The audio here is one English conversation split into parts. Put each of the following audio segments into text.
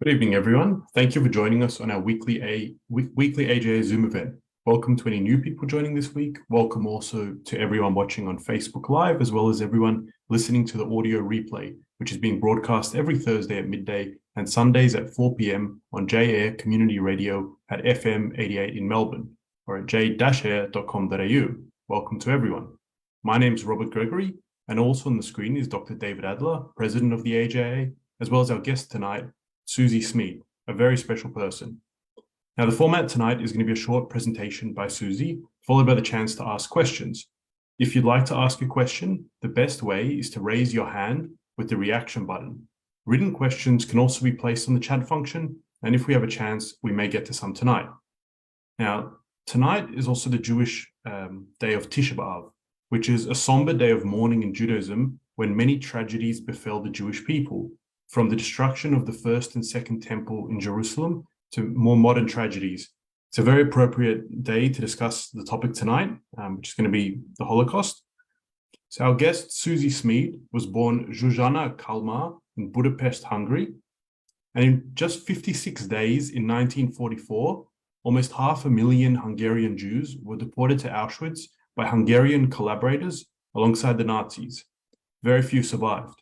Good evening, everyone. Thank you for joining us on our weekly AJA Zoom event. Welcome to any new people joining this week. Welcome also to everyone watching on Facebook Live, as well as everyone listening to the audio replay, which is being broadcast every Thursday at midday and Sundays at 4 p.m. on J-Air Community Radio at FM 88 in Melbourne, or at j-air.com.au. Welcome to everyone. My name is Robert Gregory, and also on the screen is Dr. David Adler, President of the AJA, as well as our guest tonight, Suzi Smeed, a very special person. Now, the format tonight is going to be a short presentation by Suzi, followed by the chance to ask questions. If you'd like to ask a question, the best way is to raise your hand with the reaction button. Written questions can also be placed on the chat function, and if we have a chance, we may get to some tonight. Now, tonight is also the Jewish day of TISHA B'Av, which is a somber day of mourning in Judaism when many tragedies befell the Jewish people, from the destruction of the first and second temple in Jerusalem to more modern tragedies. It's a very appropriate day to discuss the topic tonight, which is going to be the Holocaust. So our guest, Suzi Smeed, was born Zsuzsanna Kalmar in Budapest, Hungary. And in just 56 days in 1944, almost 500,000 Hungarian Jews were deported to Auschwitz by Hungarian collaborators alongside the Nazis. Very few survived.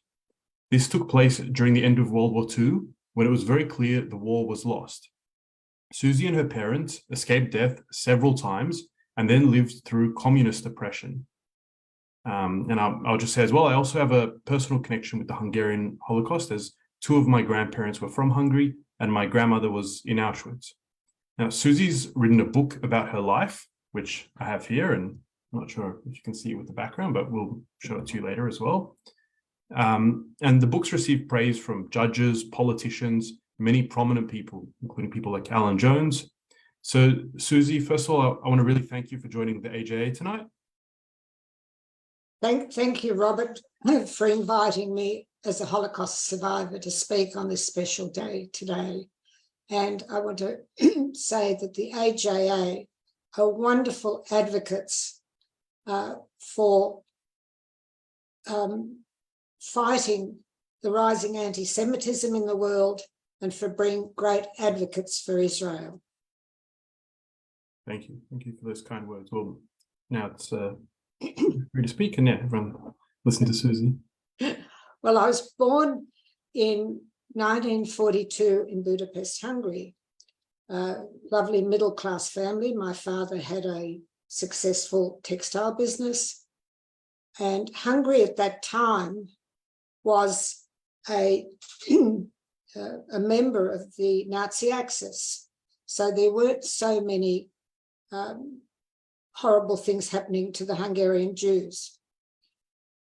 This took place during the end of World War II, when it was very clear the war was lost. Suzi and her parents escaped death several times and then lived through communist oppression. And I'll just say as well, I also have a personal connection with the Hungarian Holocaust, as two of my grandparents were from Hungary and my grandmother was in Auschwitz. Now, Suzi's written a book about her life, which I have here, and I'm not sure if you can see it with the background, but we'll show it to you later as well. And the book's received praise from judges, politicians, many prominent people, including people like Alan Jones. So, Suzi, first of all, I want to really thank you for joining the AJA tonight. Thank you, Robert, for inviting me as a Holocaust survivor to speak on this special day today. And I want to say that the AJA are wonderful advocates for fighting the rising anti-Semitism in the world and for being great advocates for Israel. Thank you. Thank you for those kind words. Well, now it's free to speak, and yeah, everyone listen to Suzi. Well, I was born in 1942 in Budapest, Hungary. Lovely middle-class family. My father had a successful textile business, and Hungary at that time was a member of the Nazi Axis. So there weren't so many horrible things happening to the Hungarian Jews.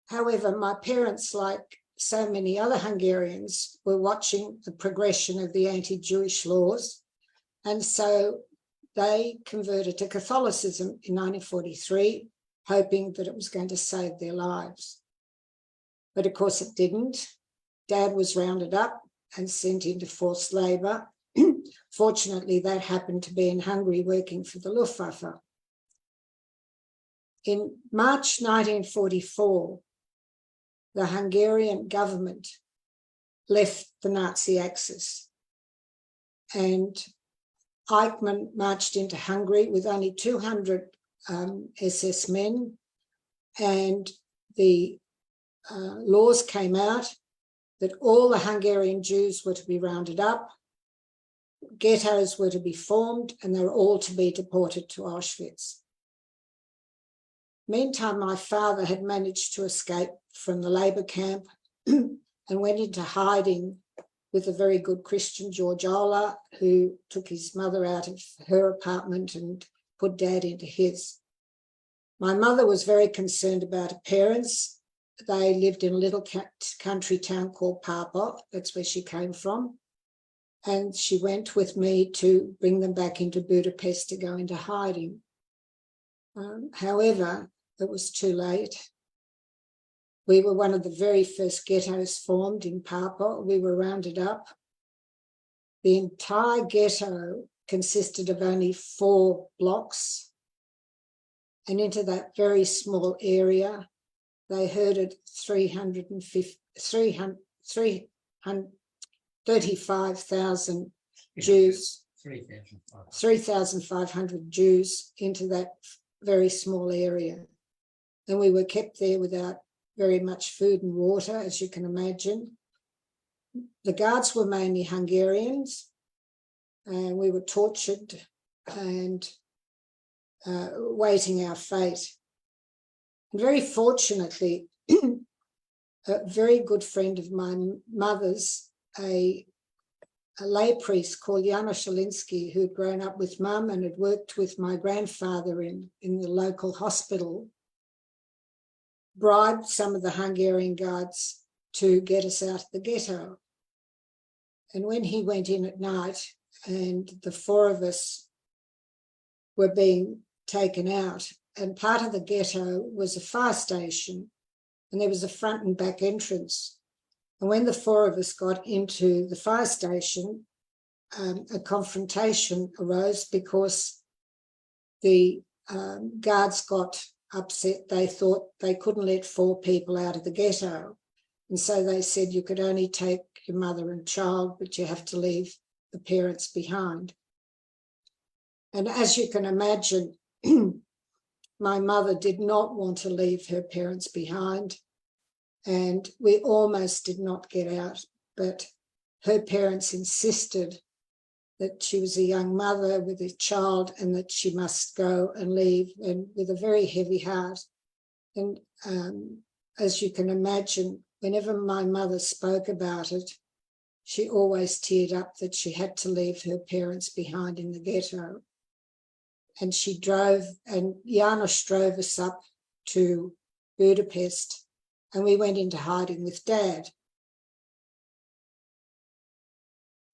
However, my parents, like so many other Hungarians, were watching the progression of the anti-Jewish laws, and so they converted to Catholicism in 1943, hoping that it was going to save their lives. But of course it didn't. Dad was rounded up and sent into forced labour. Fortunately, that happened to be in Hungary working for the Luftwaffe. In March 1944, the Hungarian government left the Nazi Axis, and Eichmann marched into Hungary with only 200 SS men, and the laws came out that all the Hungarian Jews were to be rounded up, ghettos were to be formed, and they were all to be deported to Auschwitz. Meantime, my father had managed to escape from the labour camp and went into hiding with a very good Christian, George Ola, who took his mother out of her apartment and put Dad into his. My mother was very concerned about her parents. They lived in a little country town called Papa. That's where she came from. And she went with me to bring them back into Budapest to go into hiding. However, it was too late. We were one of the very first ghettos formed in Papa. We were rounded up. The entire ghetto consisted of only 4 blocks. And into that very small area, they herded 35,000 Jews, 3,500 Jews into that very small area. And we were kept there without very much food and water, as you can imagine. The guards were mainly Hungarians, and we were tortured and waiting our fate. And very fortunately, a very good friend of my mother's, a lay priest called Janusz Olinsky, who had grown up with Mum and had worked with my grandfather in the local hospital, bribed some of the Hungarian guards to get us out of the ghetto. And when he went in at night and the four of us were being taken out, and part of the ghetto was a fire station, and there was a front and back entrance. And when the four of us got into the fire station, a confrontation arose because the guards got upset. They thought they couldn't let four people out of the ghetto. And so they said, you could only take your mother and child, but you have to leave the parents behind. And as you can imagine, my mother did not want to leave her parents behind, and we almost did not get out, but her parents insisted that she was a young mother with a child and that she must go and leave, and with a very heavy heart. And as you can imagine, whenever my mother spoke about it, she always teared up that she had to leave her parents behind in the ghetto. And she drove, and Janusz drove us up to Budapest, and we went into hiding with Dad.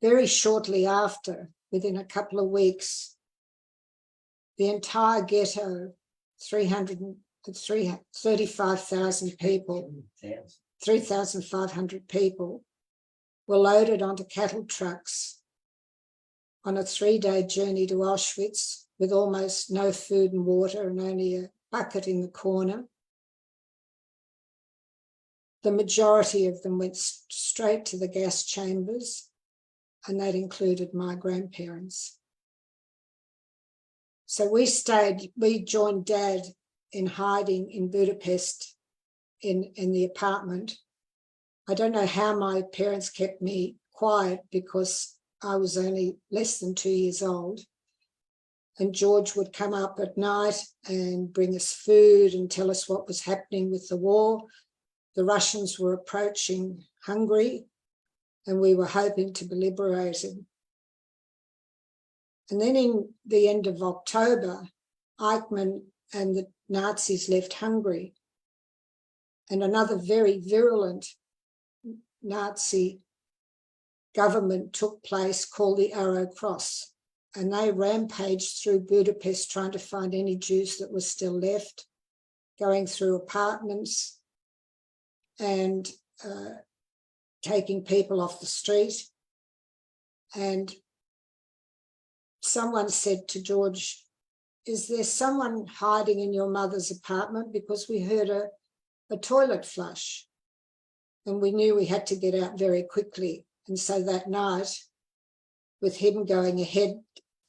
Very shortly after, within a couple of weeks, the entire ghetto, 35,000 people, 3,500 people, were loaded onto cattle trucks on a 3-day journey to Auschwitz with almost no food and water and only a bucket in the corner. The majority of them went straight to the gas chambers, and that included my grandparents. So we joined Dad in hiding in Budapest in the apartment. I don't know how my parents kept me quiet because I was only less than 2 years old. And George would come up at night and bring us food and tell us what was happening with the war. The Russians were approaching Hungary, and we were hoping to be liberated. And then in the end of October, Eichmann and the Nazis left Hungary, and another very virulent Nazi government took place called the Arrow Cross, and they rampaged through Budapest trying to find any Jews that were still left, going through apartments and taking people off the street. And someone said to George, is there someone hiding in your mother's apartment? Because we heard a toilet flush, and we knew we had to get out very quickly. And so that night, with him going ahead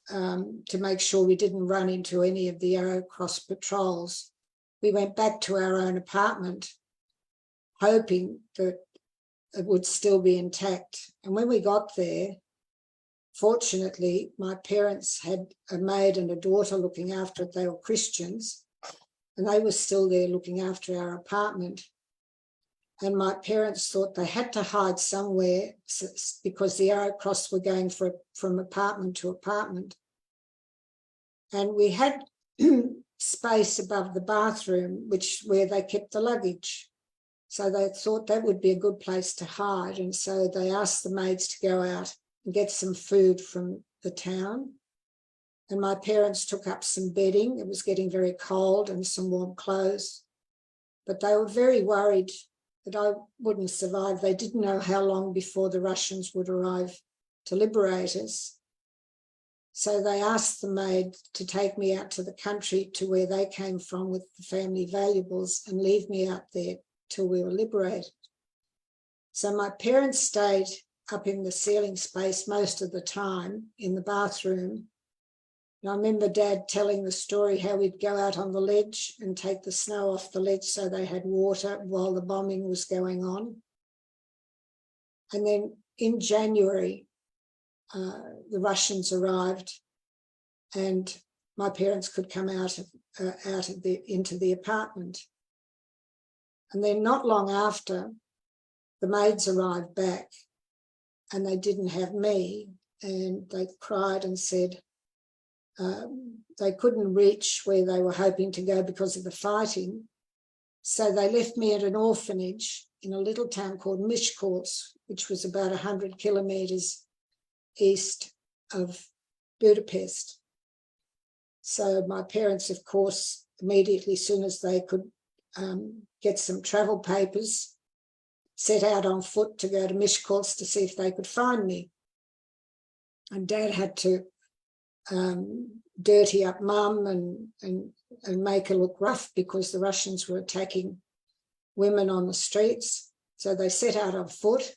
to make sure we didn't run into any of the Arrow Cross patrols, we went back to our own apartment, hoping that it would still be intact. And when we got there, fortunately, my parents had a maid and a daughter looking after it. They were Christians, and they were still there looking after our apartment. And my parents thought they had to hide somewhere because the Arrow Cross were going from apartment to apartment. And we had space above the bathroom, where they kept the luggage. So they thought that would be a good place to hide. And so they asked the maids to go out and get some food from the town. And my parents took up some bedding. It was getting very cold, and some warm clothes. But they were very worried that I wouldn't survive. They didn't know how long before the Russians would arrive to liberate us. So they asked the maid to take me out to the country to where they came from with the family valuables and leave me out there till we were liberated. So my parents stayed up in the ceiling space most of the time in the bathroom. And I remember Dad telling the story how we'd go out on the ledge and take the snow off the ledge so they had water while the bombing was going on. And then in January, the Russians arrived and my parents could come into the apartment. And then not long after, the maids arrived back and they didn't have me, and they cried and said they couldn't reach where they were hoping to go because of the fighting. So they left me at an orphanage in a little town called Miskolc, which was about 100 kilometres east of Budapest. So my parents, of course, immediately, as soon as they could get some travel papers, set out on foot to go to Miskolc to see if they could find me. And Dad had to dirty up Mum and make her look rough because the Russians were attacking women on the streets. So they set out on foot,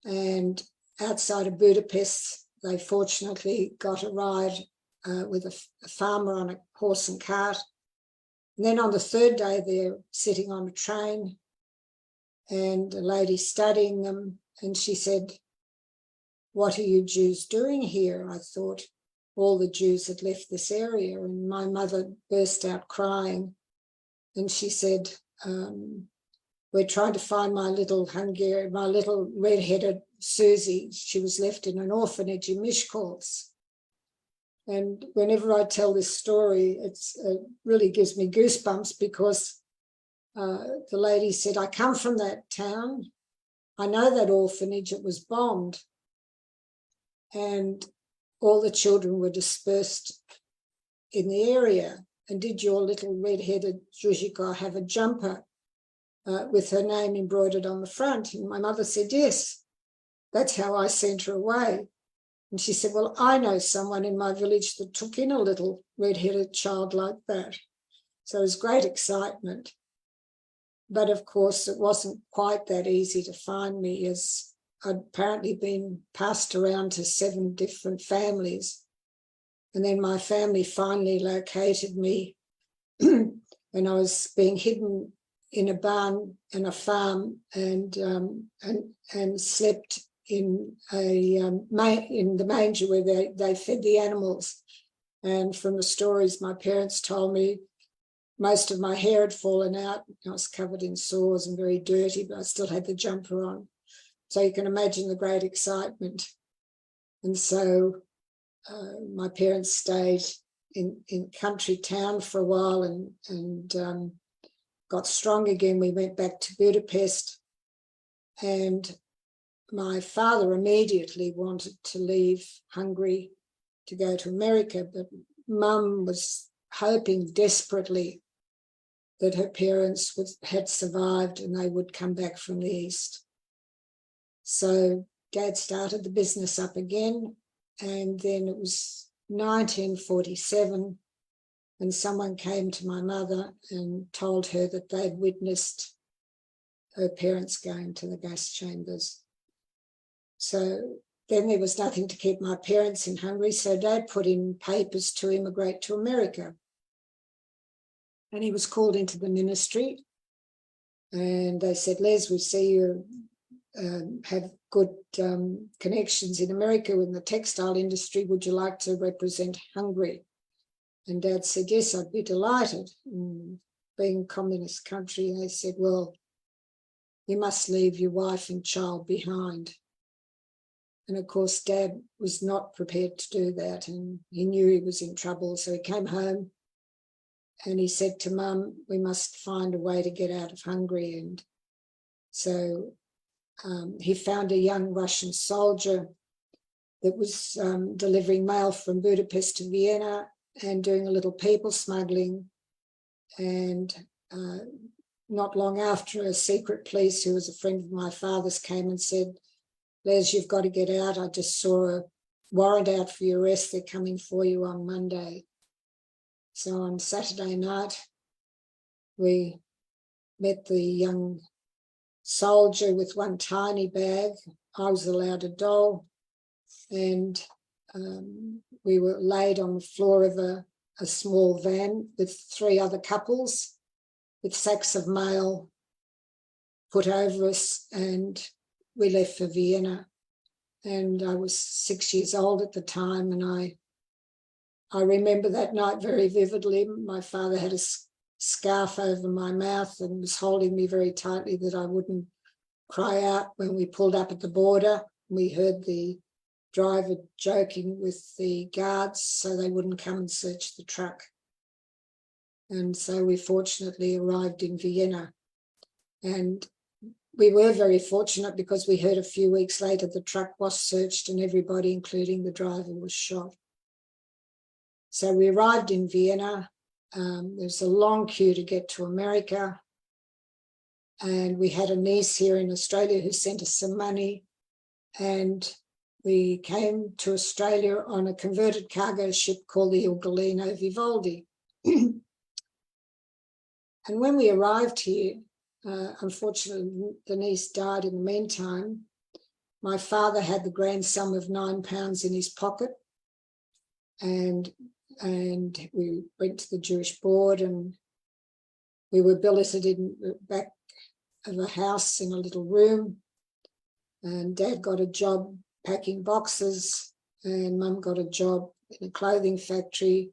and outside of Budapest, they fortunately got a ride with a farmer on a horse and cart. And then on the third day, they're sitting on a train, and a lady studying them, and she said, "What are you Jews doing here?" I thought all the Jews had left this area, and my mother burst out crying, and she said, "We're trying to find my little red-headed Suzi. She was left in an orphanage in Miskolc." And whenever I tell this story, it really gives me goosebumps because the lady said, "I come from that town. I know that orphanage, it was bombed. And all the children were dispersed in the area. And did your little red-headed Zhuzhika have a jumper with her name embroidered on the front?" And my mother said, "Yes, that's how I sent her away." And she said, "Well, I know someone in my village that took in a little red-headed child like that." So it was great excitement. But of course, it wasn't quite that easy to find me, as I'd apparently been passed around to 7 different families. And then my family finally located me, and I was being hidden in a barn and a farm, and slept in the manger where they fed the animals. And from the stories my parents told me, most of my hair had fallen out. I was covered in sores and very dirty, but I still had the jumper on. So you can imagine the great excitement. And so my parents stayed in country town for a while and got strong again. We went back to Budapest, and my father immediately wanted to leave Hungary to go to America, but Mum was hoping desperately that her parents had survived and they would come back from the East. So Dad started the business up again, and then it was 1947, and someone came to my mother and told her that they'd witnessed her parents going to the gas chambers. So then there was nothing to keep my parents in Hungary, so Dad put in papers to immigrate to America. And he was called into the ministry, and they said, "Les, we see you have good connections in America in the textile industry. Would you like to represent Hungary?" And Dad said, "Yes, I'd be delighted." Being a communist country, they said, "Well, you must leave your wife and child behind." And of course, Dad was not prepared to do that, and he knew he was in trouble. So he came home and he said to Mum, "We must find a way to get out of Hungary." And so he found a young Russian soldier that was delivering mail from Budapest to Vienna and doing a little people smuggling. And not long after, a secret police who was a friend of my father's came and said, "Les, you've got to get out. I just saw a warrant out for your arrest. They're coming for you on Monday." So on Saturday night, we met the young soldier with one tiny bag. I was allowed a doll, and we were laid on the floor of a small van with 3 other couples with sacks of mail put over us, and we left for Vienna. And I was 6 years old at the time, and I remember that night very vividly. My father had a scarf over my mouth and was holding me very tightly that I wouldn't cry out. When we pulled up at the border, we heard the driver joking with the guards so they wouldn't come and search the truck. And so we fortunately arrived in Vienna. And we were very fortunate because we heard a few weeks later the truck was searched and everybody, including the driver, was shot. So we arrived in Vienna. There was a long queue to get to America. And we had a niece here in Australia who sent us some money. And we came to Australia on a converted cargo ship called the Ugolino Vivaldi. And when we arrived here, unfortunately, the niece died in the meantime. My father had the grand sum of £9 in his pocket, and we went to the Jewish board, and we were billeted in the back of a house in a little room, and Dad got a job packing boxes, and Mum got a job in a clothing factory.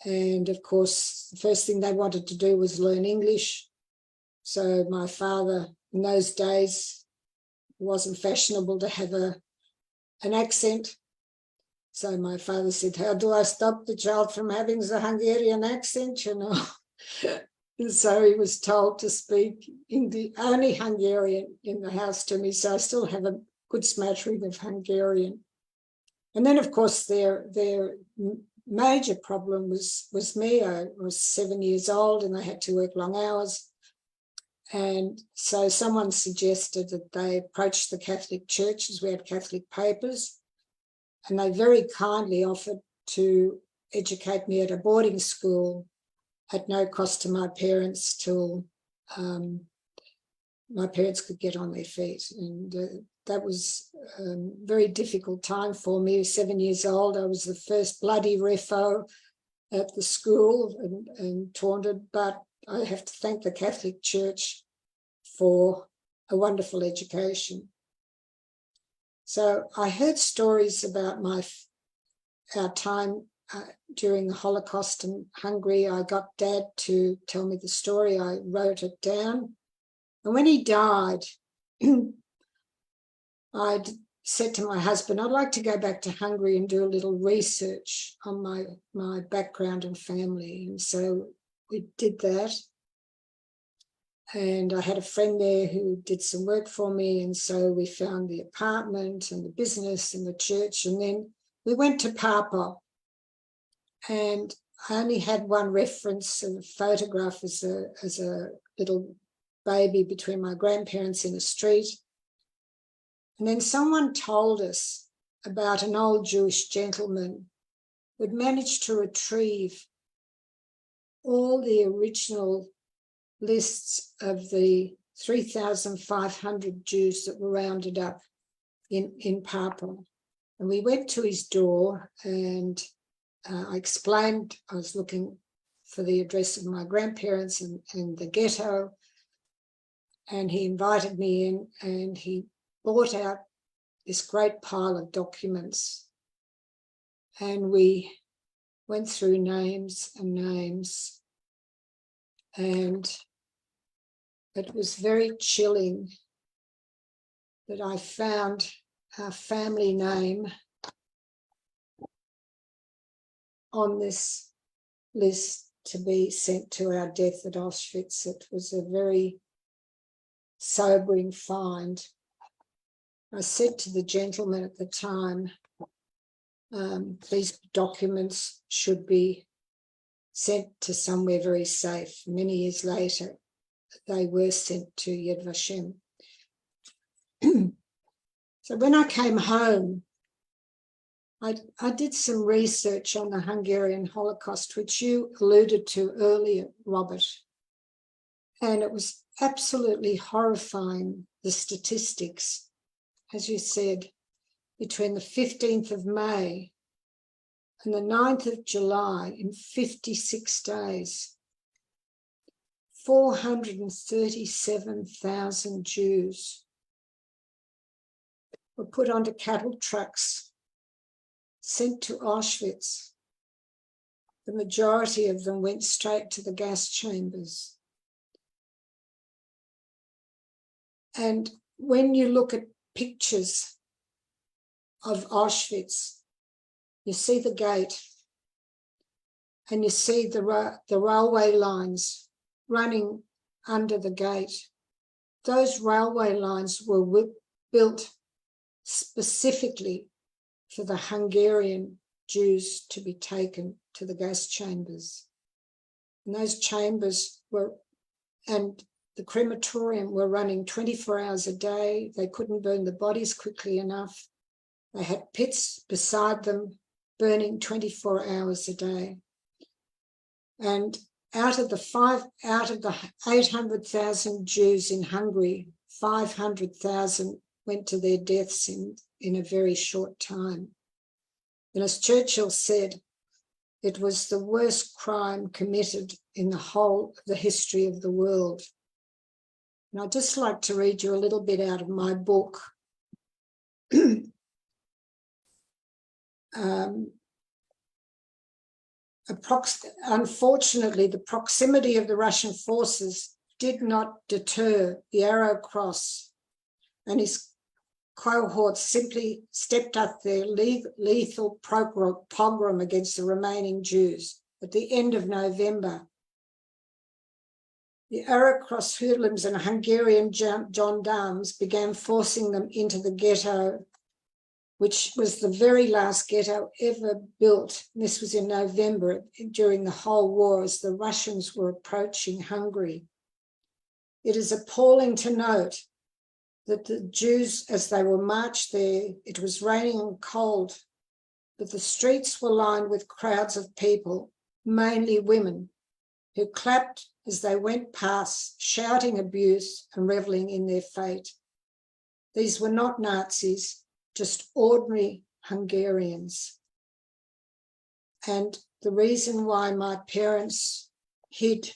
And of course, the first thing they wanted to do was learn English. So my father, in those days, it wasn't fashionable to have an accent. So my father said, how do I stop the child from having the Hungarian accent, you know? And so he was told to speak only Hungarian in the house to me. So I still have a good smattering of Hungarian. And then, of course, their major problem was me. I was 7 years old and I had to work long hours. And so someone suggested that they approach the Catholic Church, as we had Catholic papers, and they very kindly offered to educate me at a boarding school at no cost to my parents till my parents could get on their feet. And that was a very difficult time for me. 7 years old, I was the first bloody refo at the school and taunted, but I have to thank the Catholic Church for a wonderful education. So I heard stories about our time during the Holocaust in Hungary. I got Dad to tell me the story. I wrote it down. And when he died, I said to my husband, I'd like to go back to Hungary and do a little research on my background and family. And so we did that. And I had a friend there who did some work for me. And so we found the apartment and the business and the church. And then we went to Papa. And I only had one reference of a photograph as a little baby between my grandparents in the street. And then someone told us about an old Jewish gentleman who had managed to retrieve all the original lists of the 3,500 Jews that were rounded up in Papa. And we went to his door and I explained I was looking for the address of my grandparents and the ghetto. And he invited me in and he brought out this great pile of documents. And we went through names and names. And it was very chilling that I found our family name on this list to be sent to our death at Auschwitz. It was a very sobering find. I said to the gentleman at the time, these documents should be sent to somewhere very safe. Many years later, they were sent to Yad Vashem. So when I came home, I did some research on the Hungarian Holocaust, which you alluded to earlier, Robert. And it was absolutely horrifying, the statistics, as you said, between the 15th of May and the 9th of July, in 56 days, 437,000 Jews were put onto cattle trucks, sent to Auschwitz. The majority of them went straight to the gas chambers. And when you look at pictures of Auschwitz, you see the gate and you see the railway lines running under the gate. Those railway lines were built specifically for the Hungarian Jews to be taken to the gas chambers. And those chambers and the crematorium were running 24 hours a day. They couldn't burn the bodies quickly enough. They had pits beside them burning 24 hours a day. And out of the 800,000 Jews in Hungary, 500,000 went to their deaths in a very short time. And as Churchill said, it was the worst crime committed in the whole of the history of the world. And I'd just like to read you a little bit out of my book. Unfortunately, the proximity of the Russian forces did not deter the Arrow Cross, and his cohorts simply stepped up their lethal pogrom against the remaining Jews. At the end of November, the Arrow Cross hoodlums and Hungarian gendarmes began forcing them into the ghetto, which was the very last ghetto ever built. This was in November, during the whole war, as the Russians were approaching Hungary. It is appalling to note that the Jews, as they were marched there, it was raining and cold, but the streets were lined with crowds of people, mainly women, who clapped as they went past, shouting abuse and reveling in their fate. These were not Nazis, just ordinary Hungarians. And the reason why my parents hid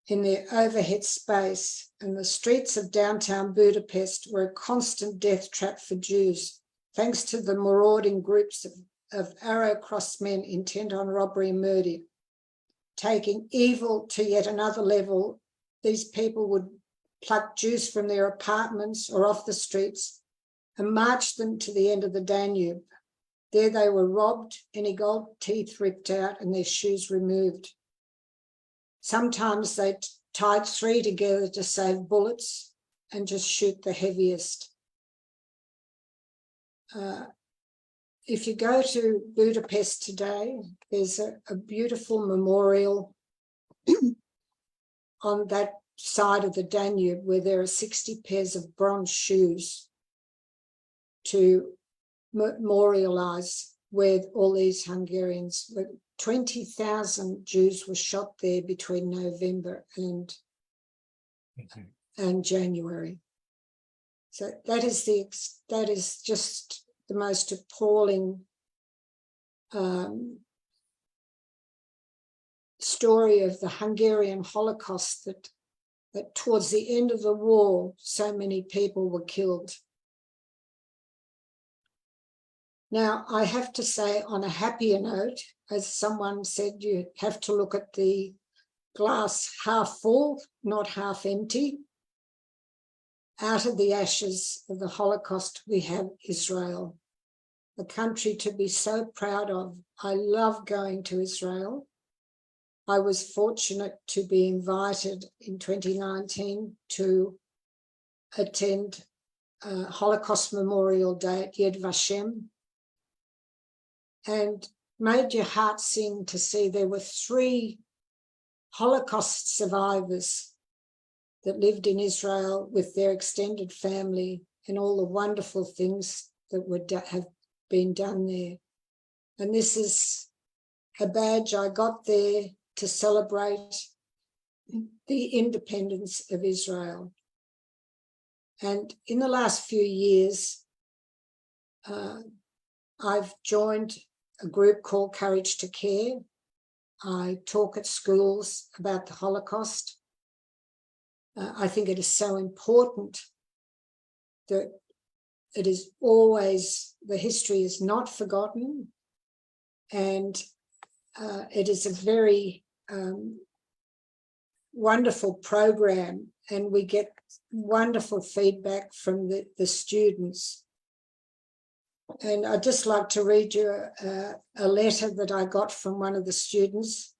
in their overhead space and the streets of downtown Budapest were a constant death trap for Jews, thanks to the marauding groups of Arrow Cross men intent on robbery and murder. Taking evil to yet another level, these people would pluck Jews from their apartments or off the streets and march them to the end of the Danube. There they were robbed, any gold teeth ripped out and their shoes removed. Sometimes they tied 3 together to save bullets and just shoot the heaviest. If you go to Budapest today, there's a beautiful memorial on that side of the Danube where there are 60 pairs of bronze shoes to memorialize where all these Hungarians were. 20,000 Jews were shot there between November and January. So that is just the most appalling story of the Hungarian Holocaust, that towards the end of the war, so many people were killed. Now, I have to say, on a happier note, as someone said, you have to look at the glass half full, not half empty. Out of the ashes of the Holocaust, we have Israel, a country to be so proud of. I love going to Israel. I was fortunate to be invited in 2019 to attend Holocaust Memorial Day at Yad Vashem, and made your heart sing to see there were 3 Holocaust survivors that lived in Israel with their extended family and all the wonderful things that have been done there. And this is a badge I got there to celebrate the independence of Israel. And in the last few years, I've joined a group called Courage to Care. I talk at schools about the Holocaust. I think it is so important that it is always, the history is not forgotten, and it is a very wonderful program, and we get wonderful feedback from the students. And I'd just like to read you a letter that I got from one of the students.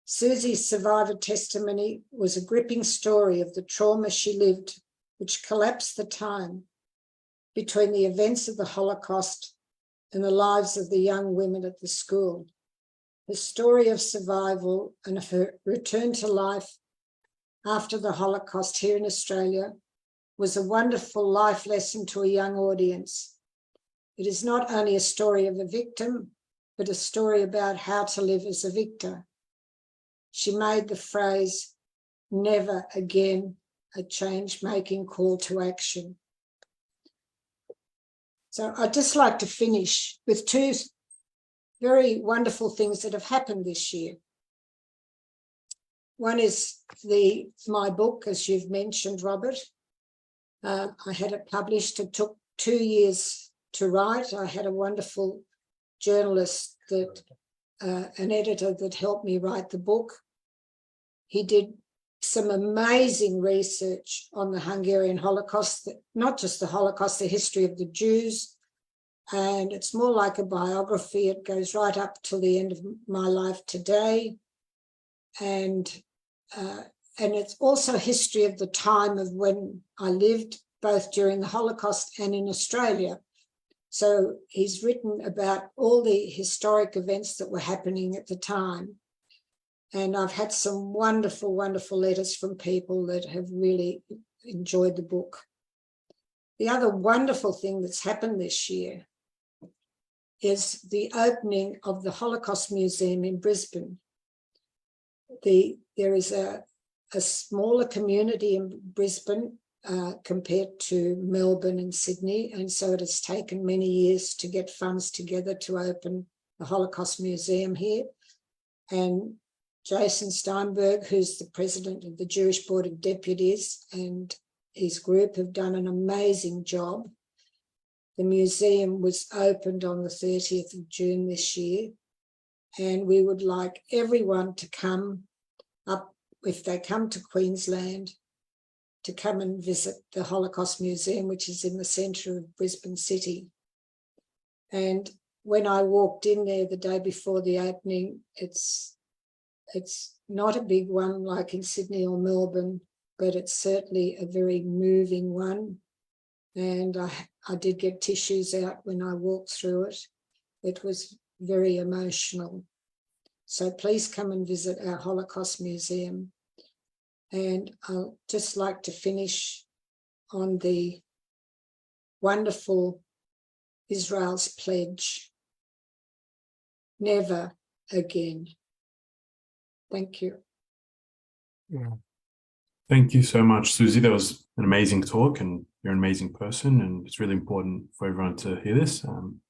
Suzi's survivor testimony was a gripping story of the trauma she lived, which collapsed the time between the events of the Holocaust and the lives of the young women at the school. The story of survival and of her return to life after the Holocaust here in Australia was a wonderful life lesson to a young audience. It is not only a story of a victim, but a story about how to live as a victor. She made the phrase, "never again," a change-making call to action. So I'd just like to finish with two very wonderful things that have happened this year. One is my book, as you've mentioned, Robert. I had it published. It took 2 years to write. I had a wonderful journalist, an editor that helped me write the book. He did some amazing research on the Hungarian Holocaust, not just the Holocaust, the history of the Jews. And it's more like a biography. It goes right up till the end of my life today. And it's also history of the time of when I lived, both during the Holocaust and in Australia. So he's written about all the historic events that were happening at the time. And I've had some wonderful, wonderful letters from people that have really enjoyed the book. The other wonderful thing that's happened this year is the opening of the Holocaust Museum in Brisbane. There is a smaller community in Brisbane compared to Melbourne and Sydney, and so it has taken many years to get funds together to open the Holocaust Museum here. And Jason Steinberg, who's the president of the Jewish Board of Deputies, and his group have done an amazing job. The museum was opened on the 30th of June this year, and we would like everyone to come up, if they come to Queensland, to come and visit the Holocaust Museum, which is in the centre of Brisbane City. And when I walked in there the day before the opening, it's not a big one like in Sydney or Melbourne, but it's certainly a very moving one. And I did get tissues out when I walked through it. It was very emotional. So please come and visit our Holocaust Museum. And I'll just like to finish on the wonderful Israel's pledge, never again. Thank you. Yeah. Thank you so much, Suzi. That was an amazing talk, and you're an amazing person, and it's really important for everyone to hear this.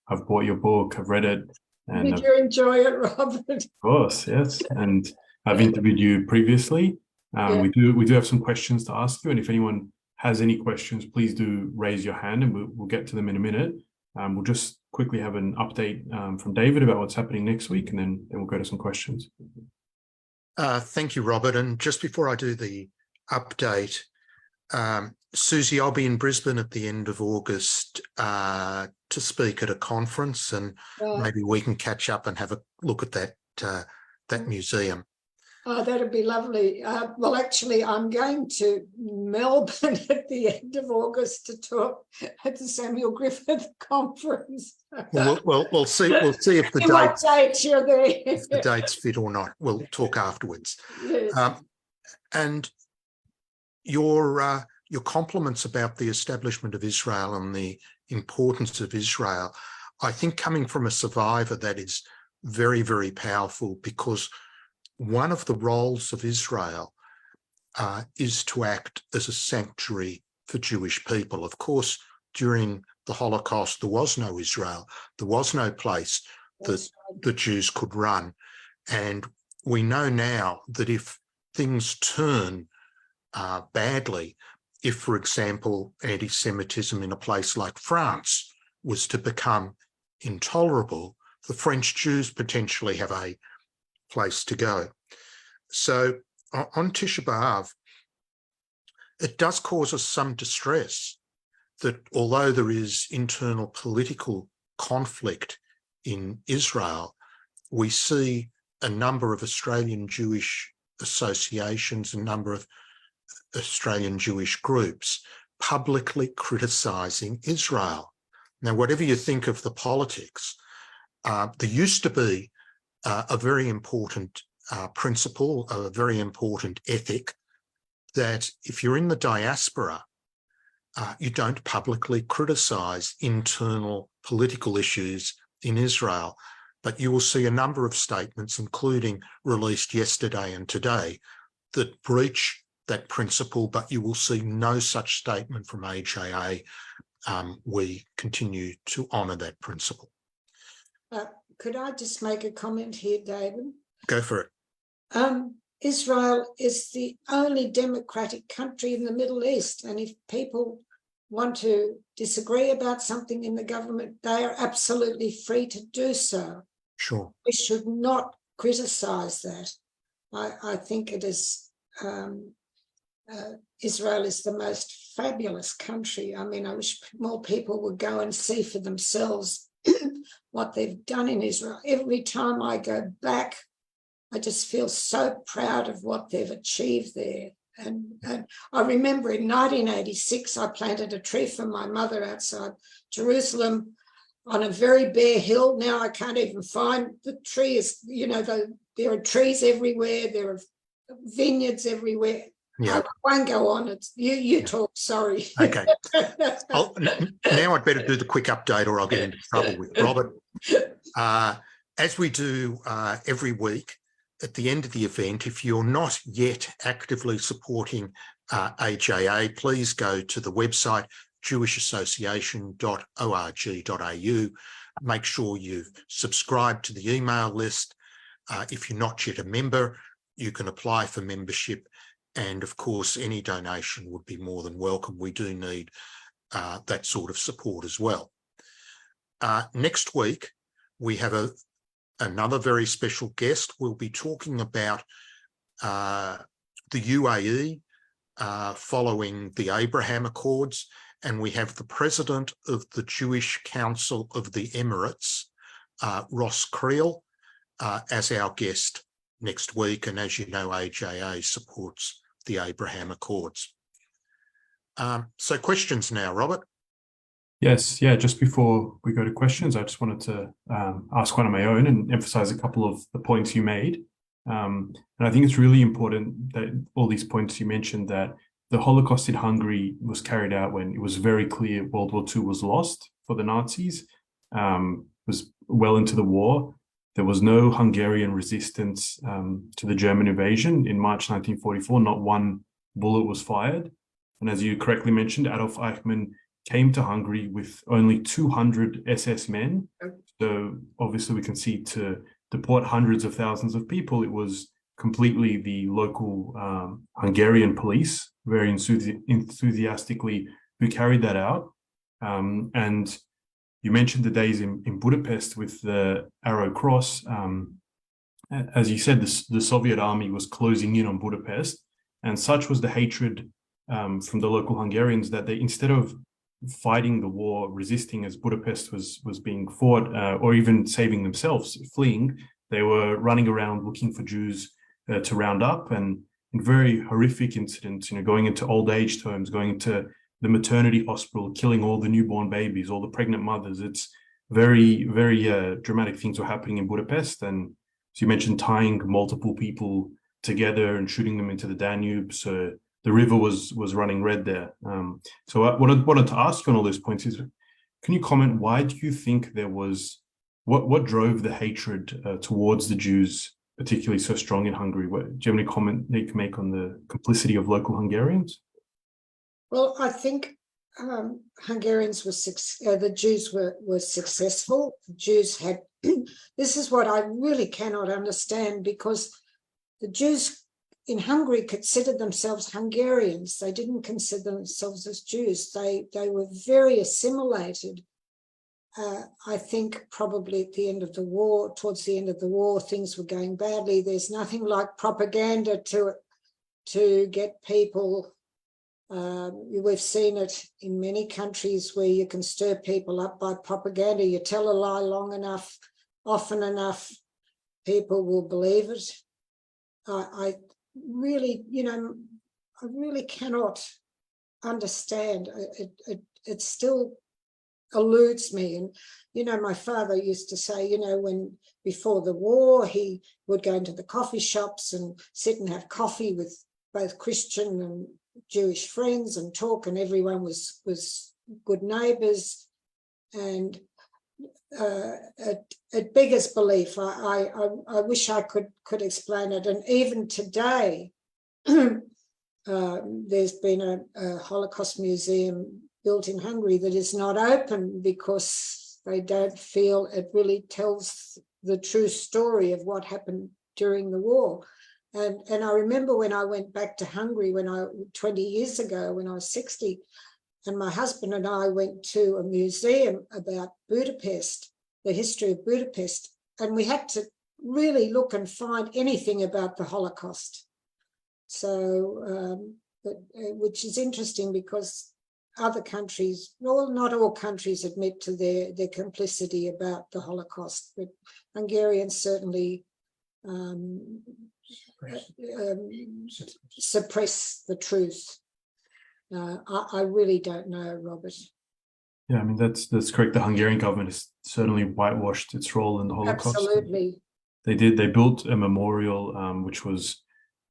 I've bought your book, I've read it. And did you enjoy it, Robert? Of course, yes. And I've interviewed you previously. Yeah. We do have some questions to ask you, and if anyone has any questions, please do raise your hand, and we'll get to them in a minute. We'll just quickly have an update from David about what's happening next week, and then we'll go to some questions. Thank you, Robert. And just before I do the update, Suzi, I'll be in Brisbane at the end of August to speak at a conference, and maybe we can catch up and have a look at that museum. Oh, that'd be lovely. Well, actually, I'm going to Melbourne at the end of August to talk at the Samuel Griffith conference. Well, we'll see if the dates you're there. If the dates fit or not. We'll talk afterwards. Yes. And your compliments about the establishment of Israel and the importance of Israel, I think coming from a survivor, that is very, very powerful, because one of the roles of Israel is to act as a sanctuary for Jewish people. Of course, during the Holocaust, there was no Israel. There was no place that the Jews could run. And we know now that if things turn badly, if, for example, anti-Semitism in a place like France was to become intolerable, the French Jews potentially have a place to go. So on Tisha B'Av, it does cause us some distress that although there is internal political conflict in Israel, we see a number of Australian Jewish associations, a number of Australian Jewish groups publicly criticising Israel. Now, whatever you think of the politics, there used to be a very important principle, a very important ethic, that if you're in the diaspora, you don't publicly criticise internal political issues in Israel. But you will see a number of statements, including released yesterday and today, that breach that principle, but you will see no such statement from AJA. We continue to honour that principle. Could I just make a comment here, David? Go for it. Israel is the only democratic country in the Middle East, and if people want to disagree about something in the government, they are absolutely free to do so. Sure. We should not criticise that. I think it is, Israel is the most fabulous country. I mean, I wish more people would go and see for themselves what they've done in Israel. Every time I go back, I just feel so proud of what they've achieved there. And I remember in 1986, I planted a tree for my mother outside Jerusalem on a very bare hill. Now I can't even find the tree. There are trees everywhere. There are vineyards everywhere. Yeah. I won't go on. It's you talk, sorry. Okay. Now I'd better do the quick update or I'll get into trouble with Robert. As we do every week, at the end of the event, if you're not yet actively supporting AJA, please go to the website jewishassociation.org.au. Make sure you've subscribed to the email list. If you're not yet a member, you can apply for membership. And of course, any donation would be more than welcome. We do need that sort of support as well. Next week, we have another very special guest. We'll be talking about the UAE following the Abraham Accords, and we have the president of the Jewish Council of the Emirates, Ross Creel, as our guest next week. And as you know, AJA supports the Abraham Accords. So questions now, Robert. Yes, yeah, just before we go to questions, I just wanted to ask one of my own and emphasize a couple of the points you made. And I think it's really important that all these points you mentioned, that the Holocaust in Hungary was carried out when it was very clear World War II was lost for the Nazis. It was well into the war. There was no Hungarian resistance to the German invasion in March 1944. Not one bullet was fired. And as you correctly mentioned, Adolf Eichmann came to Hungary with only 200 SS men. So obviously we can see to deport hundreds of thousands of people, it was completely the local Hungarian police, very enthusiastically, who carried that out. And you mentioned the days in Budapest with the Arrow Cross. As you said, the Soviet army was closing in on Budapest, and such was the hatred from the local Hungarians that they, instead of fighting the war, resisting as Budapest was being fought, or even saving themselves, fleeing, they were running around looking for Jews to round up, and in very horrific incidents, going into old age homes, going into the maternity hospital, killing all the newborn babies, all the pregnant mothers. It's very, very dramatic things were happening in Budapest. And so you mentioned tying multiple people together and shooting them into the Danube. So the river was running red there. So what I wanted to ask you on all those points is, can you comment, why do you think there was, what drove the hatred towards the Jews particularly so strong in Hungary? Do you have any comment that you can make on the complicity of local Hungarians? Well, I think Hungarians were the Jews were successful. The Jews had this is what I really cannot understand, because the Jews in Hungary considered themselves Hungarians. They didn't consider themselves as Jews. They were very assimilated. I think probably at the end of the war, towards the end of the war, things were going badly. There's nothing like propaganda to get people. We've seen it in many countries where you can stir people up by propaganda. You tell a lie long enough, often enough, people will believe it. I really, I really cannot understand. It still eludes me. And, my father used to say, when before the war, he would go into the coffee shops and sit and have coffee with both Christian and Jewish friends and talk, and everyone was good neighbours. And it beggars belief. I wish I could explain it. And even today, there's been a Holocaust museum built in Hungary that is not open because they don't feel it really tells the true story of what happened during the war. And I remember when I went back to Hungary 20 years ago, when I was 60, and my husband and I went to a museum about Budapest, the history of Budapest, and we had to really look and find anything about the Holocaust. So, which is interesting because other countries, well, not all countries admit to their complicity about the Holocaust, but Hungarians certainly suppress the truth. I really don't know, Robert. Yeah, I mean, that's correct. The Hungarian government has certainly whitewashed its role in the Holocaust. Absolutely. They built a memorial, which was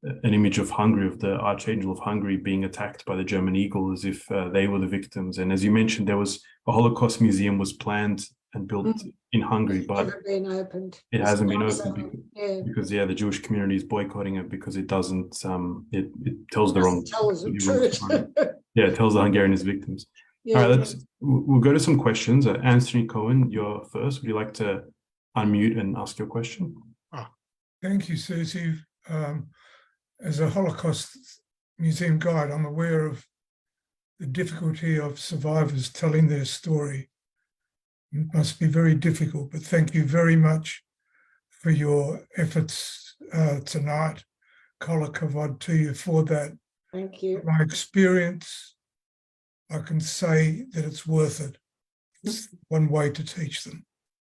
an image of Hungary, of the Archangel of Hungary being attacked by the German Eagle, as if they were the victims. And as you mentioned, there was a Holocaust museum was planned and built in Hungary, but never been opened. It hasn't been opened because the Jewish community is boycotting it because it doesn't. It tells the wrong. Tells the truth. Yeah, it tells the Hungarians victims. Yeah. All right, we'll go to some questions. Anthony Cohen, you're first. Would you like to unmute and ask your question? Thank you, Suzi. As a Holocaust museum guide, I'm aware of the difficulty of survivors telling their story. It must be very difficult, but thank you very much for your efforts tonight. Kol hakavod to you for that. Thank you. From my experience, I can say that it's worth it. It's one way to teach them.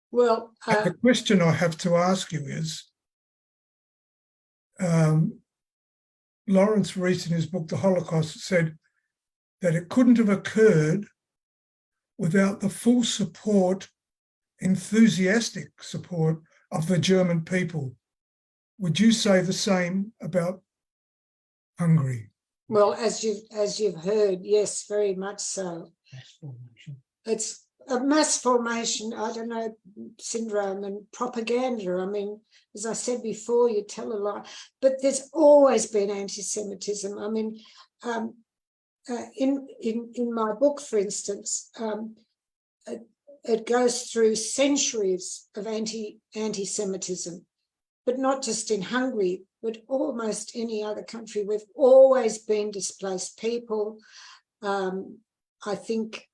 Well, the question I have to ask you is, Lawrence Rees in his book, The Holocaust, said that it couldn't have occurred without the full support, enthusiastic support of the German people. Would you say the same about Hungary? Well, as you've heard, yes, very much so. It's a mass formation, I don't know, syndrome and propaganda. I mean, as I said before, you tell a lie, but there's always been anti-Semitism. I mean, in my book, for instance, it goes through centuries of anti-Semitism, but not just in Hungary, but almost any other country. We've always been displaced people. I think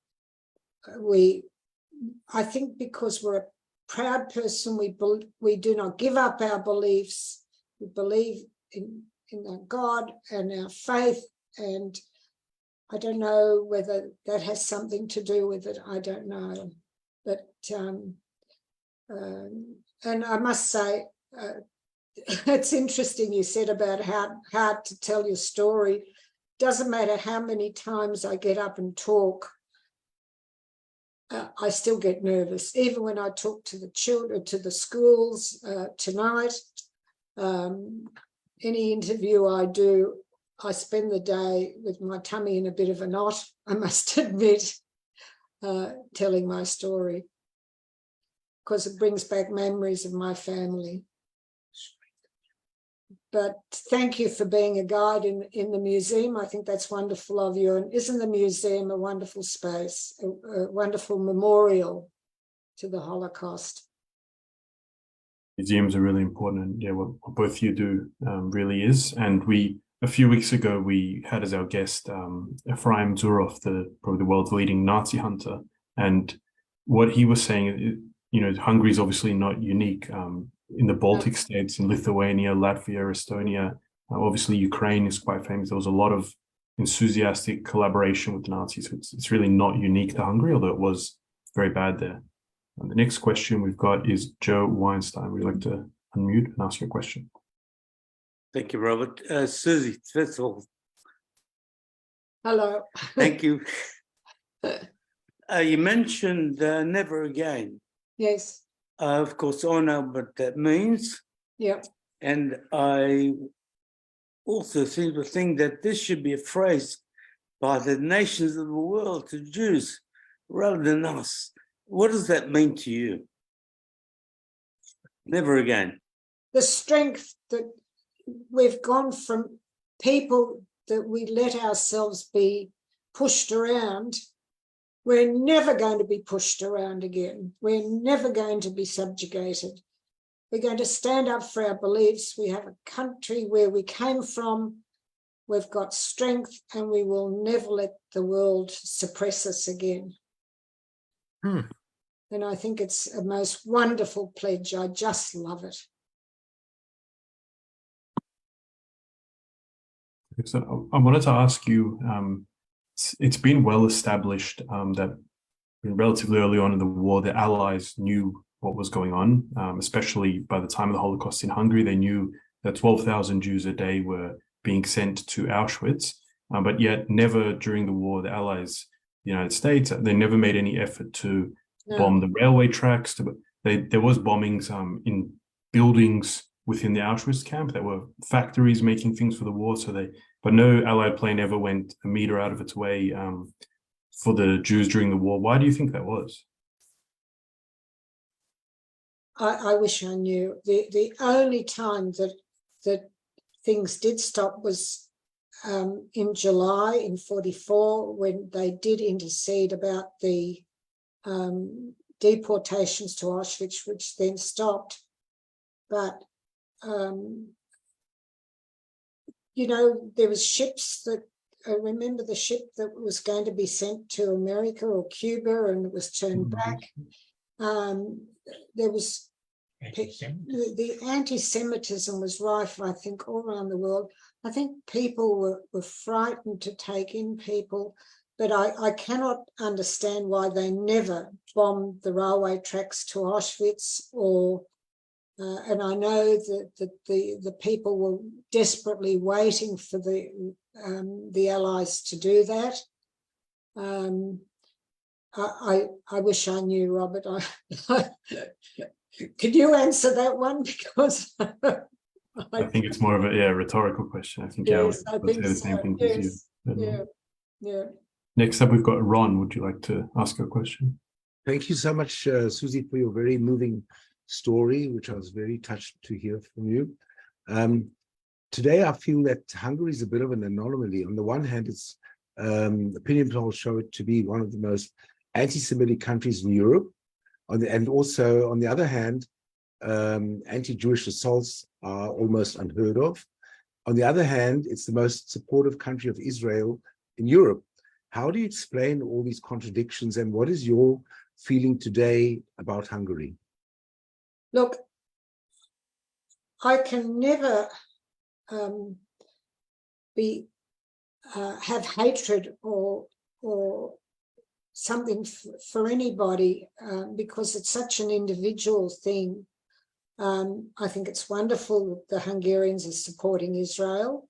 because we're a proud person, we do not give up our beliefs. We believe in our God and our faith, and I don't know whether that has something to do with it. I don't know, but and I must say, it's interesting you said about how hard to tell your story. Doesn't matter how many times I get up and talk, I still get nervous. Even when I talk to the children, to the schools tonight, any interview I do, I spend the day with my tummy in a bit of a knot, I must admit, telling my story, because it brings back memories of my family. but thank you for being a guide in the museum. I think that's wonderful of you. And isn't the museum a wonderful space, a wonderful memorial to the Holocaust? Museums are really important, and yeah, what both you do really is. And a few weeks ago, we had as our guest Ephraim Zurov, probably the world's leading Nazi hunter. And what he was saying, Hungary is obviously not unique. In the Baltic states, in Lithuania, Latvia, Estonia, obviously Ukraine is quite famous. There was a lot of enthusiastic collaboration with the Nazis. So it's really not unique to Hungary, although it was very bad there. And the next question we've got is Joe Weinstein. Would you like to unmute and ask your question? Thank you, Robert. Suzi, first of all, Hello. thank you. You mentioned never again. Yes. Of course, I know what that means. Yeah. And I also seem to think that this should be a phrase by the nations of the world to Jews rather than us. What does that mean to you? Never again. The strength that we've gone from people that we let ourselves be pushed around. We're never going to be pushed around again. We're never going to be subjugated. We're going to stand up for our beliefs. We have a country where we came from. We've got strength, and we will never let the world suppress us again. And I think it's a most wonderful pledge. I just love it. So I wanted to ask you, it's been well established that relatively early on in the war, the Allies knew what was going on, especially by the time of the Holocaust in Hungary. They knew that 12,000 Jews a day were being sent to Auschwitz, but yet never during the war, the Allies, the United States, they never made any effort to bomb the railway tracks. There was bombings in buildings within the Auschwitz camp. There were factories making things for the war. But no Allied plane ever went a meter out of its way for the Jews during the war. Why do you think that was? I wish I knew. The only time that things did stop was in July in 1944, when they did intercede about the deportations to Auschwitz, which then stopped. But there was ships that, I remember the ship that was going to be sent to America or Cuba, and it was turned back. There was the anti-Semitism was rife, I think, all around the world. I think people were frightened to take in people, but I cannot understand why they never bombed the railway tracks to Auschwitz, and I know that the people were desperately waiting for the Allies to do that. I wish I knew, Robert. Could you answer that one? Because I think it's more of a rhetorical question. I think yes, I would say the same thing as you. Yeah. Next up, we've got Ron. Would you like to ask a question? Thank you so much, Suzi, for your very moving story, which I was very touched to hear from you. Today, I feel that Hungary is a bit of an anomaly. On the one hand, its opinion polls show it to be one of the most anti-Semitic countries in Europe. And also, on the other hand, anti-Jewish assaults are almost unheard of. On the other hand, it's the most supportive country of Israel in Europe. How do you explain all these contradictions, and what is your feeling today about Hungary? Look, I can never have hatred or something for anybody because it's such an individual thing. I think it's wonderful that the Hungarians are supporting Israel.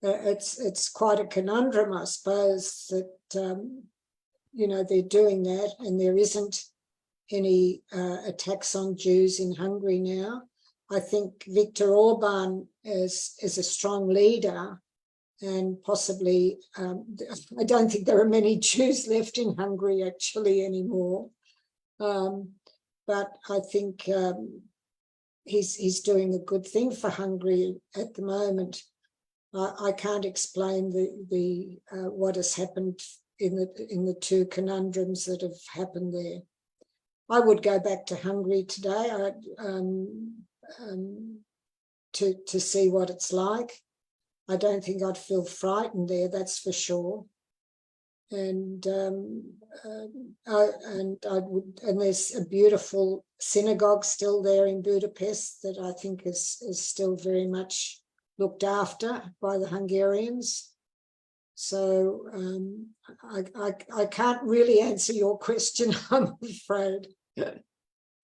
It's quite a conundrum, I suppose, that they're doing that, and there isn't any attacks on Jews in Hungary now. I think Viktor Orban is a strong leader, and possibly, I don't think there are many Jews left in Hungary actually anymore. But I think he's doing a good thing for Hungary at the moment. I can't explain the what has happened in the two conundrums that have happened there. I would go back to Hungary today to see what it's like. I don't think I'd feel frightened there, that's for sure. And there's a beautiful synagogue still there in Budapest that I think is still very much looked after by the Hungarians. So I can't really answer your question, I'm afraid.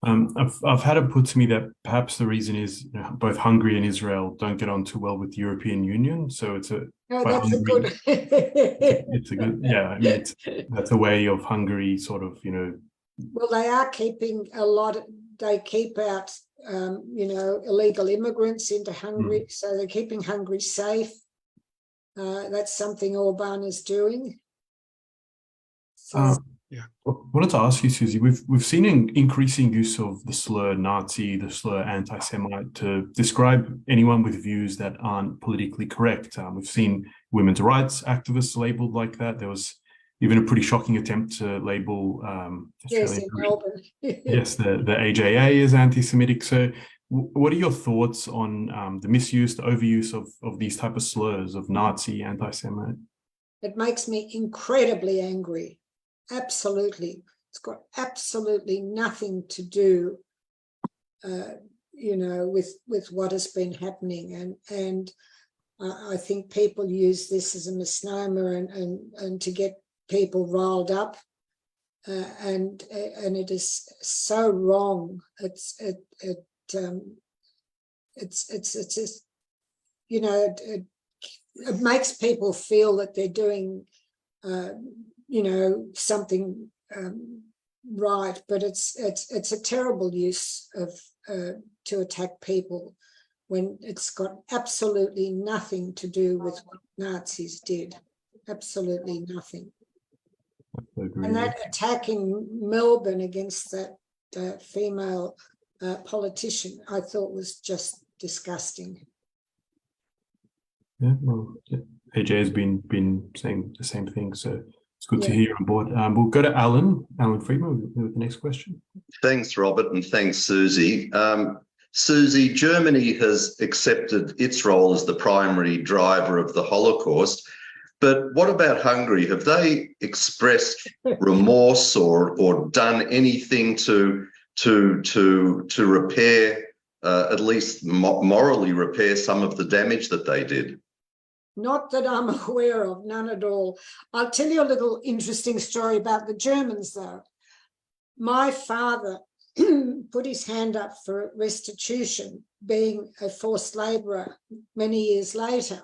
I've had it put to me that perhaps the reason is both Hungary and Israel don't get on too well with the European Union. So it's a that's a good. it's a good, yeah. I mean, that's a way of Hungary sort of, Well, they are keeping they keep out, illegal immigrants into Hungary. So they're keeping Hungary safe. That's something Orban is doing. So, I wanted to ask you, Suzi, we've seen an increasing use of the slur Nazi, the slur anti-Semite to describe anyone with views that aren't politically correct. We've seen women's rights activists labeled like that. There was even a pretty shocking attempt to label yes, in Melbourne. yes, the AJA as anti-Semitic. So what are your thoughts on the misuse, the overuse of these type of slurs of Nazi, anti-Semite? It makes me incredibly angry. Absolutely. It's got absolutely nothing to do, with what has been happening. And I think people use this as a misnomer and to get people riled up. And it is so wrong. It's just, it makes people feel that they're doing something right, but it's a terrible use of to attack people when it's got absolutely nothing to do with what Nazis did. Absolutely nothing. And that attack in Melbourne against that female politician, I thought was just disgusting. Yeah, well, AJ has been saying the same thing, so it's good to hear you on board. We'll go to Alan Friedman with the next question. Thanks, Robert, and thanks, Suzi. Suzi, Germany has accepted its role as the primary driver of the Holocaust, but what about Hungary? Have they expressed remorse or done anything to repair, at least morally repair some of the damage that they did? Not that I'm aware of, none at all. I'll tell you a little interesting story about the Germans, though. My father put his hand up for restitution, being a forced labourer many years later.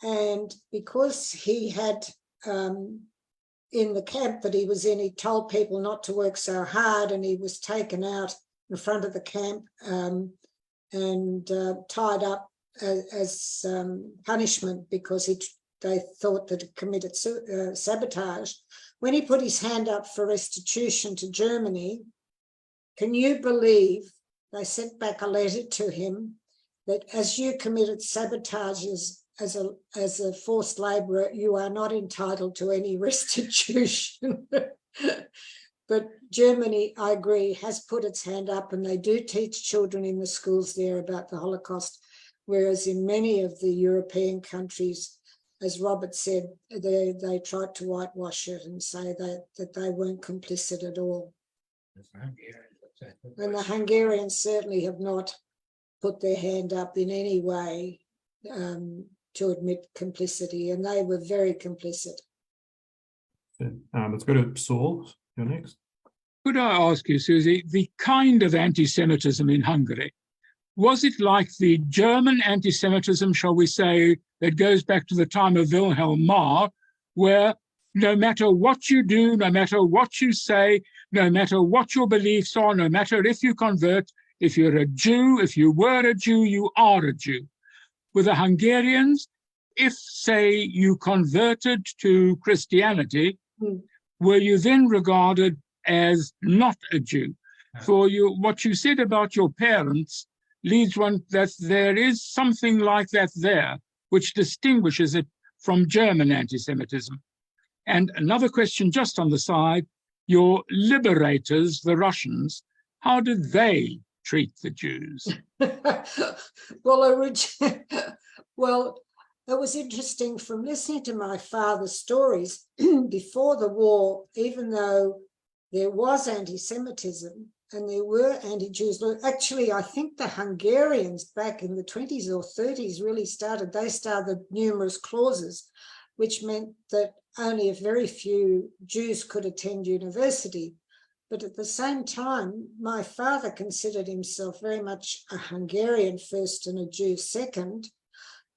And because he had, in the camp that he was in, he told people not to work so hard, and he was taken out in front of the camp and tied up as punishment because they thought that he committed sabotage. When he put his hand up for restitution to Germany, can you believe they sent back a letter to him that as you committed sabotage as a forced labourer, you are not entitled to any restitution. But Germany, I agree, has put its hand up, and they do teach children in the schools there about the Holocaust. Whereas in many of the European countries, as Robert said, they tried to whitewash it and say that they weren't complicit at all. And the Hungarians certainly have not put their hand up in any way to admit complicity, and they were very complicit. Let's go to Saul. You're next. Could I ask you, Suzi, the kind of anti-Semitism in Hungary, was it like the German anti-Semitism, shall we say, that goes back to the time of Wilhelm Marr, where no matter what you do, no matter what you say, no matter what your beliefs are, no matter if you convert, if you're a Jew, if you were a Jew, you are a Jew? With the Hungarians, if, say, you converted to Christianity, were you then regarded as not a Jew? for you. What you said about your parents leads one that there is something like that there, which distinguishes it from German anti-Semitism. And another question just on the side, your liberators, the Russians, how did they treat the Jews? Well, well, it was interesting from listening to my father's stories before the war, even though there was anti-Semitism and there were anti-Jews. Actually, I think the Hungarians back in the 20s or 30s really started numerous clauses, which meant that only a very few Jews could attend university. But at the same time, my father considered himself very much a Hungarian first and a Jew second,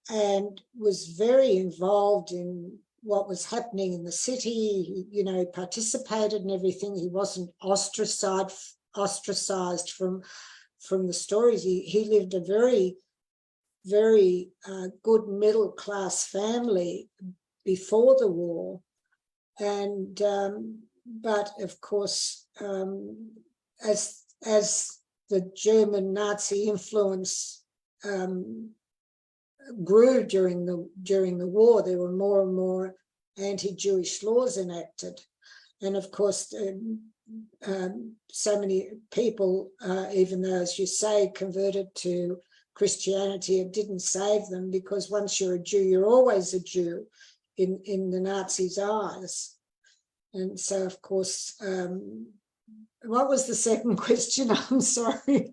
and was very involved in what was happening in the city. He, participated in everything. He wasn't ostracized from the stories. He lived a very, very good middle-class family before the war. And but of course, as the German Nazi influence grew during the war, there were more and more anti-Jewish laws enacted, and of course, so many people, even though, as you say, converted to Christianity, it didn't save them, because once you're a Jew, you're always a Jew in the Nazis' eyes. And so, of course, what was the second question? I'm sorry.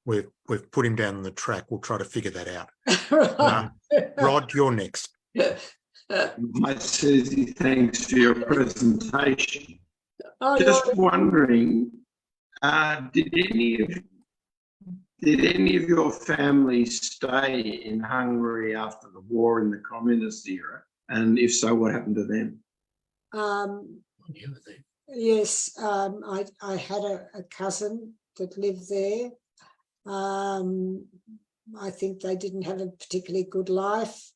We've put him down the track. We'll try to figure that out. Right. Rod, you're next. Hi, Susie. Thanks for your presentation. Oh, Just wondering, did any of your family stay in Hungary after the war in the communist era? And if so, what happened to them? Yes, I had a cousin that lived there. I think they didn't have a particularly good life.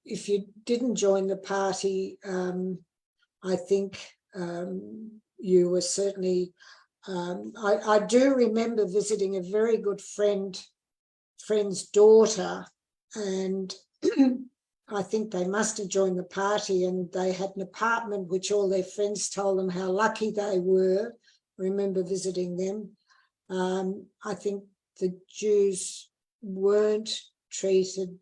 If you didn't join the party, I think you were certainly, I do remember visiting a very good friend's daughter, and I think they must have joined the party, and they had an apartment which all their friends told them how lucky they were. I remember visiting them. I think the Jews weren't treated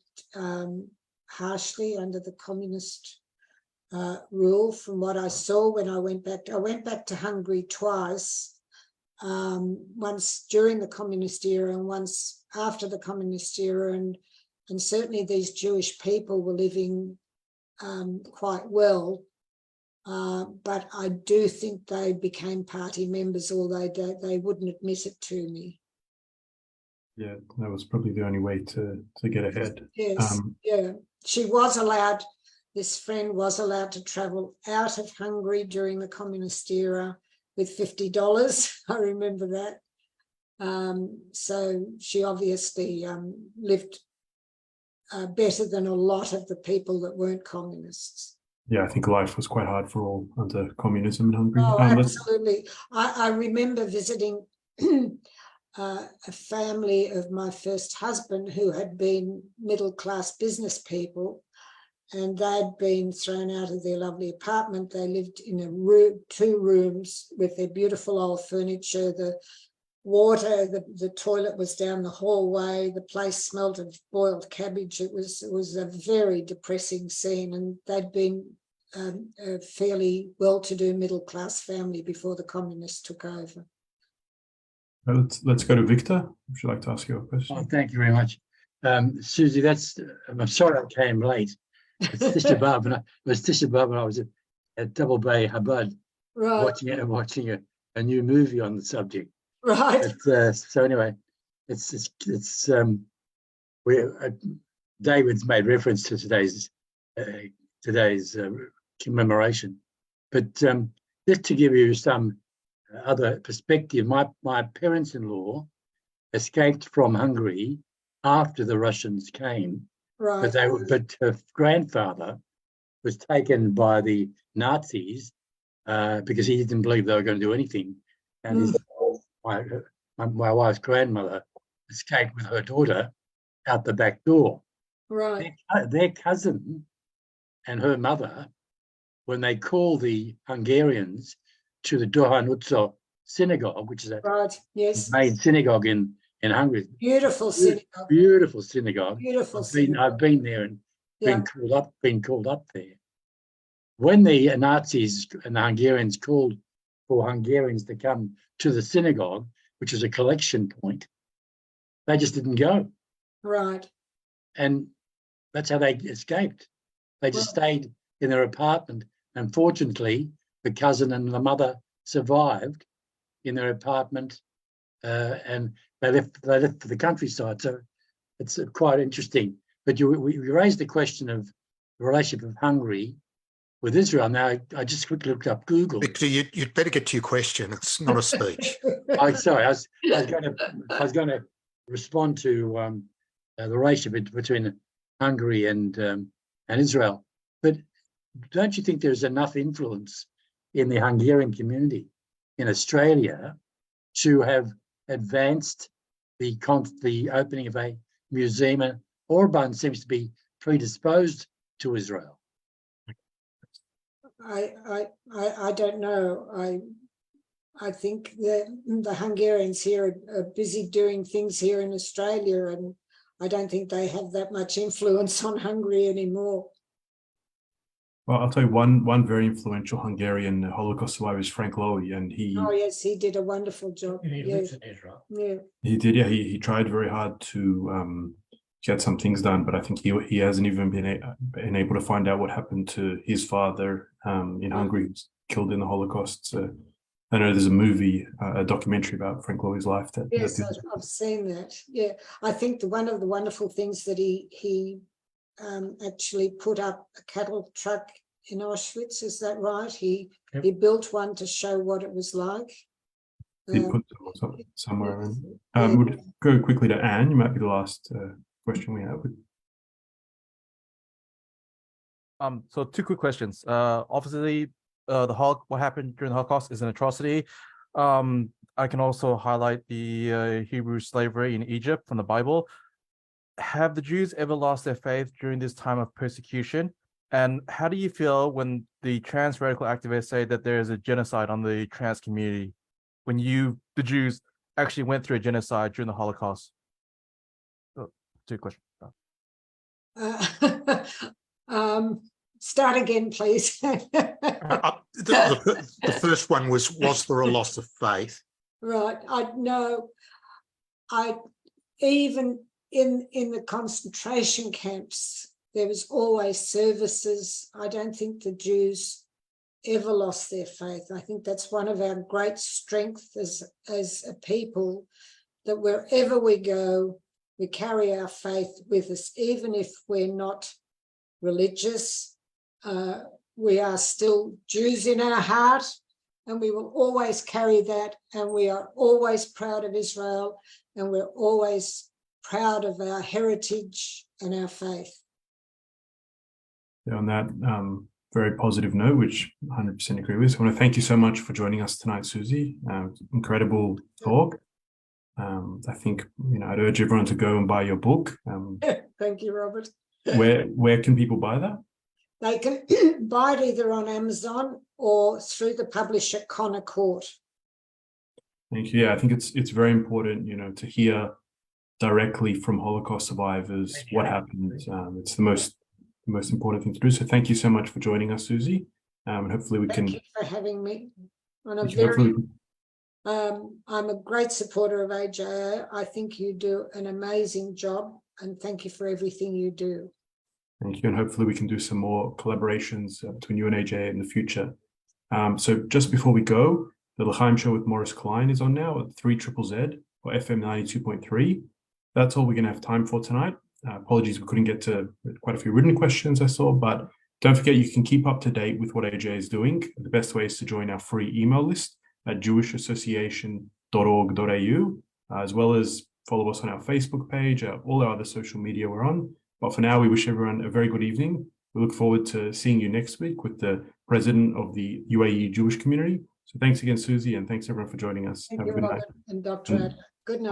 harshly under the communist rule, from what I saw when I went back. I went back to Hungary twice, once during the communist era and once after the communist era, and certainly these Jewish people were living quite well, but I do think they became party members, although they wouldn't admit it to me. Yeah, that was probably the only way to get ahead. Yes, yeah. She was allowed, this friend was allowed to travel out of Hungary during the communist era with $50. I remember that. So she obviously lived better than a lot of the people that weren't communists. Yeah, I think life was quite hard for all under communism in Hungary. Oh, absolutely. I remember visiting a family of my first husband who had been middle-class business people, and they'd been thrown out of their lovely apartment. They lived in a room, 2 rooms with their beautiful old furniture. The water, the toilet was down the hallway. The place smelled of boiled cabbage. It was a very depressing scene, and they'd been a fairly well-to-do middle-class family before the communists took over. Let's go to Victor. Would you like to ask you a question? Oh, thank you very much. Susie, I'm sorry I came late. It's Tisha B'Av, and I was at Double Bay Chabad, right, watching a new movie on the subject. Right. So anyway, David's made reference to today's commemoration, but just to give you some other perspective, my parents-in-law escaped from Hungary after the Russians came, Right. but her grandfather was taken by the Nazis because he didn't believe they were going to do anything. And my wife's grandmother escaped with her daughter out the back door. Right. Their cousin and her mother, when they called the Hungarians to the Duhan Utso synagogue, which is a Right. Yes. main synagogue in Hungary. Beautiful synagogue. Beautiful synagogue. Beautiful I've synagogue. been there and Yeah. been called up there. When the Nazis and the Hungarians called for Hungarians to come to the synagogue, which is a collection point, they just didn't go. Right. And that's how they escaped. They just stayed in their apartment. And fortunately, the cousin and the mother survived in their apartment, and they left for the countryside. So it's quite interesting. But we raised the question of the relationship of Hungary with Israel. Now, I just quickly looked up Google. Victor, you'd better get to your question. It's not a speech. Sorry, I was going to respond to the relationship between Hungary and Israel. But don't you think there's enough influence in the Hungarian community in Australia to have advanced the opening of a museum? And Orban seems to be predisposed to Israel. I don't know. I think the Hungarians here are busy doing things here in Australia, and I don't think they have that much influence on Hungary anymore. Well, I'll tell you one very influential Hungarian Holocaust survivor is Frank Lowy, and he. Oh yes, he did a wonderful job. He lives in Israel. Yeah. He did, yeah. He tried very hard to get some things done, but I think he hasn't even been able to find out what happened to his father in Hungary, who was killed in the Holocaust. So I know there's a movie, a documentary about Frank Lowy's life. Yes, I've seen that. Yeah, I think one of the wonderful things that he actually put up a cattle truck in Auschwitz. Is that right? He built one to show what it was like. He put them somewhere. We'll go quickly to Anne. You might be the last question we have. So two quick questions. Obviously, what happened during the Holocaust is an atrocity. I can also highlight the Hebrew slavery in Egypt from the Bible. Have the Jews ever lost their faith during this time of persecution? And how do you feel when the trans radical activists say that there is a genocide on the trans community, when the Jews, actually went through a genocide during the Holocaust? Two questions. Start again, please. The first one was there a loss of faith? Right. Even in the concentration camps, there was always services. I don't think the Jews ever lost their faith. I think that's one of our great strengths as a people, that wherever we go, we carry our faith with us, even if we're not religious. We are still Jews in our heart, and we will always carry that, and we are always proud of Israel, and we're always proud of our heritage and our faith. Yeah, on that very positive note, which I 100% agree with, I want to thank you so much for joining us tonight, Suzi. Incredible talk. I think I'd urge everyone to go and buy your book. Thank you, Robert. Where can people buy that? They can buy it either on Amazon or through the publisher Connor Court. Thank you. Yeah, I think it's very important, to hear directly from Holocaust survivors what happened. It's the most important thing to do. So thank you so much for joining us, Suzi. And hopefully we can. Thank you for having me. I'm a great supporter of AJA. I think you do an amazing job, and thank you for everything you do. Thank you, and hopefully we can do some more collaborations between you and AJA in the future. So just before we go, the L'chaim Show with Morris Klein is on now at 3ZZZ or FM 92.3. That's all we're going to have time for tonight. Apologies, we couldn't get to quite a few written questions I saw, but don't forget you can keep up to date with what AJA is doing. The best way is to join our free email list at jewishassociation.org.au, as well as follow us on our Facebook page, all our other social media we're on. But for now, we wish everyone a very good evening We look forward to seeing you next week with the president of the UAE Jewish community. So thanks again, Suzi, and thanks everyone for joining us. Thank Have you, a good night. Robert and Dr. Ad. Good night.